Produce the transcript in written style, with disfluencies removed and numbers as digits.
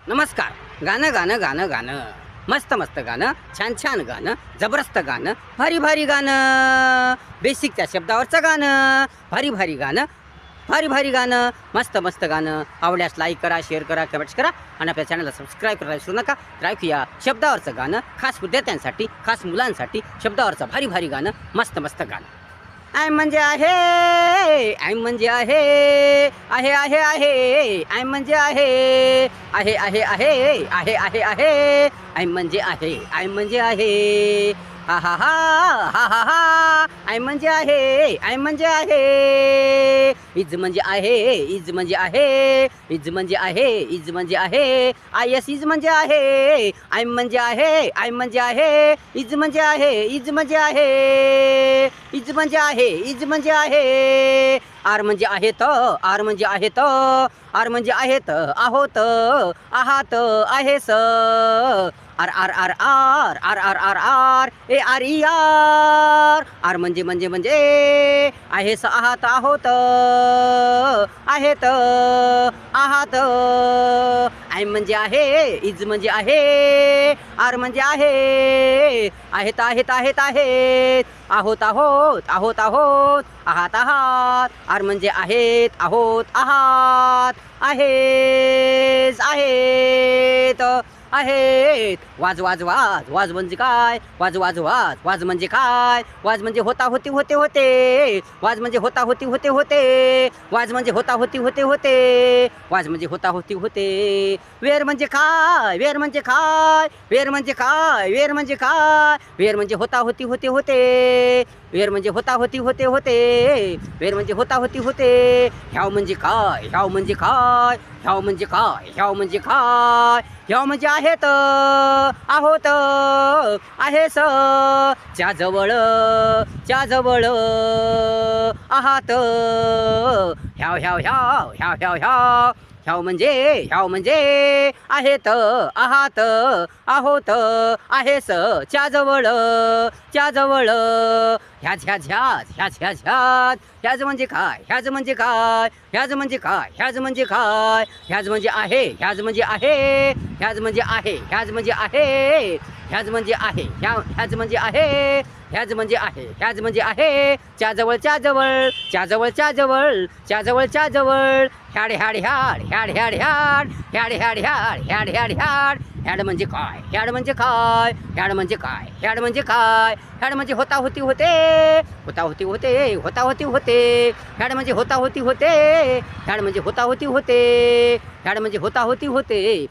नमस्कार. गाणं गाणं गाणं गाणं मस्त मस्त गाणं, छान छान गाणं, जबरदस्त गाणं, भारी भारी गाणं, बेसिकच्या शब्दावरचं गाणं, भारी भारी गाणं, भारी भारी गाणं, मस्त मस्त गाणं. आवडल्यास लाईक करा, शेअर करा, कमेंट्स करा आणि आपल्या चॅनलला सबस्क्राईब करायला विसरू नका. तर ऐकूया शब्दावरचं गाणं, खास विद्यार्थ्यांसाठी, खास मुलांसाठी शब्दावरचं भारी भारी गाणं, मस्त मस्त गाणं. आय म्हणजे आहे, आय म्हणजे आहे, आहे आहे आहे, आय म्हणजे आहे, आहे आहे आहे, आहे आहे आहे, आय म्हणजे आहे, आय म्हणजे आहे, हा हा हा, हा हा हा, आय म्हणजे आहे, आय म्हणजे आहे, इज म्हणजे आहे, इज म्हणजे आहे, इज म्हणजे आहे, इज म्हणजे आहे, आय एस इज म्हणजे आहे, आय म्हणजे आहे, आय म्हणजे आहे, इज म्हणजे आहे, इज म्हणजे आहे, इज म्हणजे आहे, इज म्हणजे आहे, आर म्हणजे आहेत, आर म्हणजे आहेत, आर म्हणजे आहेत, आहोत, आहात, आहेस, R R R R R R R R A R E R, R म्हणजे म्हणजे म्हणजे आहेस, आहात, आहोत, आहेत, आहात, आय म्हणजे आहे, इज म्हणजे आहे, आर म्हणजे आहे, आहेत आहेत आहेत आहेत, आहोत आहोत, आहोत आहोत, आहात आहात, आर म्हणजे आहेत, आहोत, आहात, आहेस, आहेत, आहेत. वाज वाज वाज, वाज म्हणजे काय, वाज वाज वाज, वाज म्हणजे काय, वाज म्हणजे होता होती होते होते, वाज म्हणजे होता होती होते होते, वाज म्हणजे होता होती होते होते, वाज म्हणजे होता होती होते. वेर म्हणजे काय, वेर म्हणजे काय, वेर म्हणजे काय, वेर म्हणजे काय, वेर म्हणजे होता होती होते होते, वेर म्हणजे होता होती होते होते, वेर म्हणजे होता होती होते. ह्याव म्हणजे काय, ह्याव म्हणजे काय, ह्याव म्हणजे काय, ह्याव म्हणजे काय, ह्याव म्हणजे आहेत, आहोत, आहेस, च्या जवळ, च्या जवळ, आहात, ह्याव ह्याव ह्याव ह्याव ह्याव ह्याव, ह्याव म्हणजे, ह्याव म्हणजे आहेत, आहात, आहोत, आहेस, च्या जवळ, च्या जवळ, ह्याच ह्याच ह्याच ह्याच ह्याच ह्याच, ह्याच म्हणजे काय, ह्याच म्हणजे काय, ह्याच म्हणजे काय, ह्याच म्हणजे काय, ह्याच म्हणजे आहे, ह्याच म्हणजे आहे, ह्याच म्हणजे आहे, ह्याच म्हणजे आहे, ह्याच म्हणजे आहे, ह्याच म्हणजे आहे, ह्याच म्हणजे आहे, ह्याच म्हणजे आहे, च्या जवळ, च्या जवळ, च्या जवळ, च्या जवळ, च्या जवळ, च्या जवळ, had had had, had had had, had had had, had had had, had म्हणजे काय, ह्याड म्हणजे काय, ह्याड म्हणजे काय, ह्याड म्हणजे काय, ह्याड म्हणजे होता होती होते, होता होती होते, होता होती होते, ह्याड म्हणजे होता होती होते, ह्याड म्हणजे होता होती होते, ह्याड म्हणजे होता होती होते.